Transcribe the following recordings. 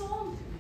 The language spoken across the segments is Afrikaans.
saam doen?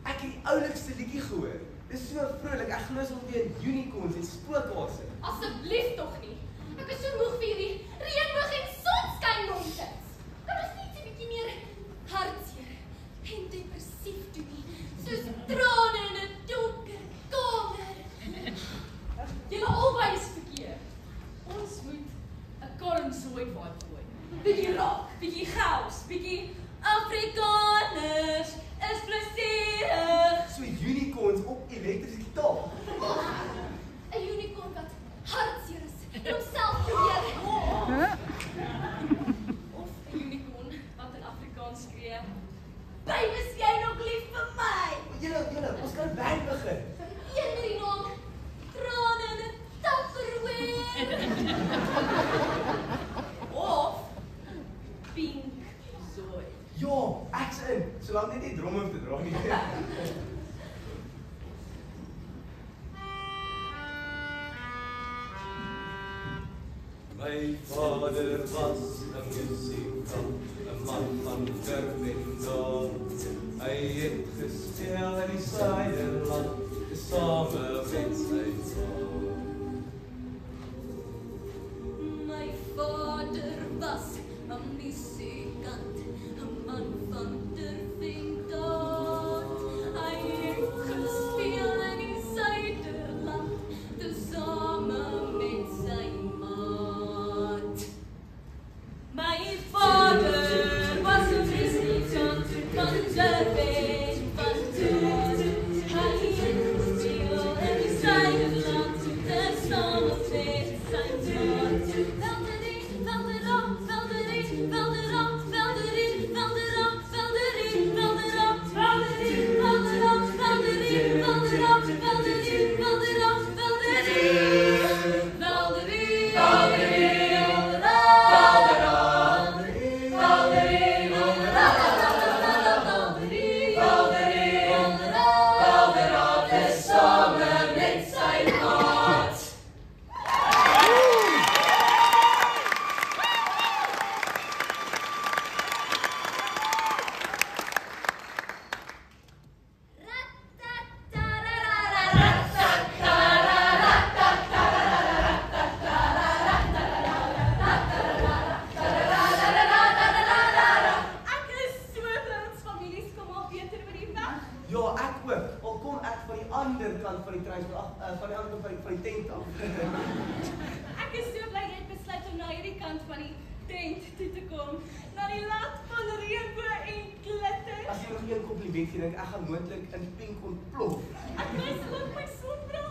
Ek het die oulikste liedjie gehoor. Dis so vrolik. Ek glo ons weer unicorns en spookhasse. Asseblief tog nie. Ek is so moeg vir hierdie reënboog en sonskyn nonsens. Kan ons net 'n bietjie meer hartseer en depressief doen nie, soos trane in 'n donker kamer. Julle albei is verkeerd. Ons moet 'n Kornsooi vibe gooi. Bietjie rock, bietjie house, bietjie Afrikaners is plesierig. So unicorns op elektriese gitaar. 'n Unicorn wat hartseer is en homself probeer. Of 'n unicorn wat in Afrikaans skree: "Baby, is jy nog lief vir my?" Julle, ons kan 'n band begin. Een met die naam Trane in 'n Tupperware. Of Pink Zooi. Ja, ek's in. Solank net nie drom hoef te dra nie. My vader was 'n musikant, 'n man van durf en daad. Hy het gespeel in die Suiderland, tesame met sy vrou. My vader was 'n musikant, 'n man van durf en daad. Hy het gespeel in die Suiderland, tesame met sy maat. My vader was 'n musikant, van durf en van daad. Hy het gespeel in die Suiderland, tesame met sy maat. Ja, ek ook. Al kom ek van die ander kant van die trein, van die ander kant van die tent af. Ek is so bly jy het besluit om na hierdie kant van die tent toe te kom, na die land van reënboog en glitter. As jy nog een kompliment gee, dink ek gaan moontlik in pink ontplof. Ek wys ook my sonbril.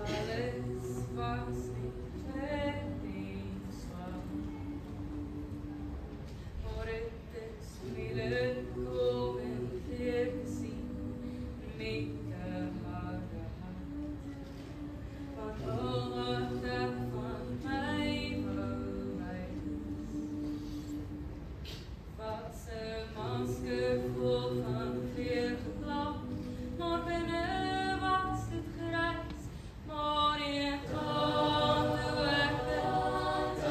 Alles was niet eens waar, maar het is moeilijk om het weer te zien met de harde hand. Want al wat er van mij wou was een masker vol van kleurgeklap, maar binnen was het grijs. Maar je kan de weg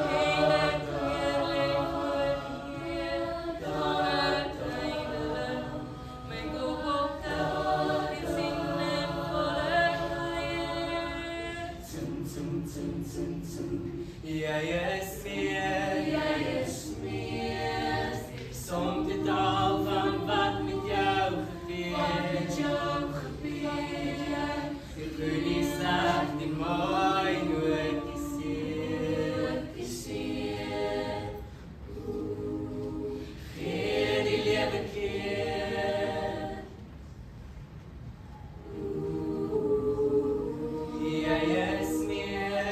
hele keer leven hier, dan uiteindelijk mijn kop op de in zin en volle geleerd. Jij is meer, soms de taal van wat met jou gebeurt. Je kunt niet zacht die mooi nooit gezierd. Geer die lieve keer. Jij is meer,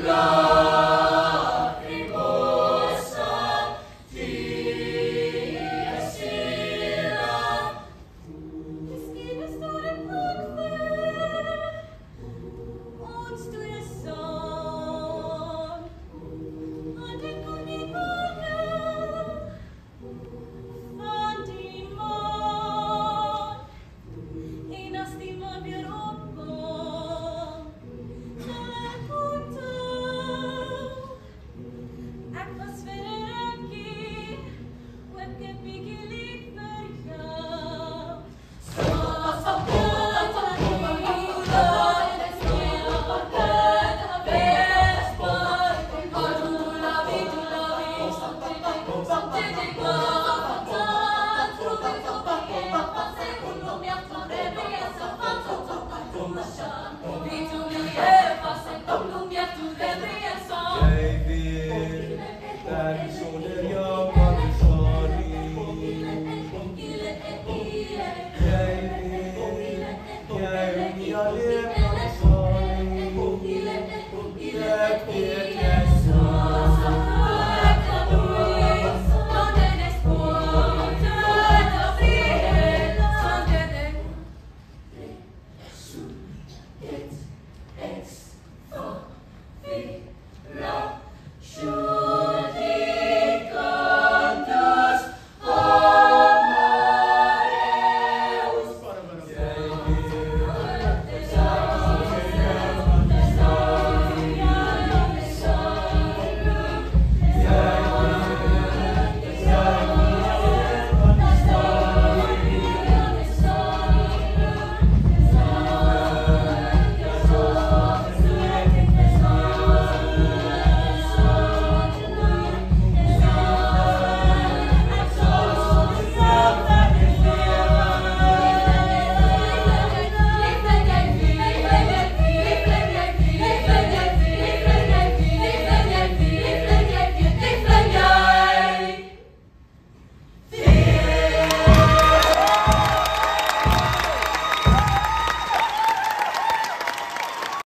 Love.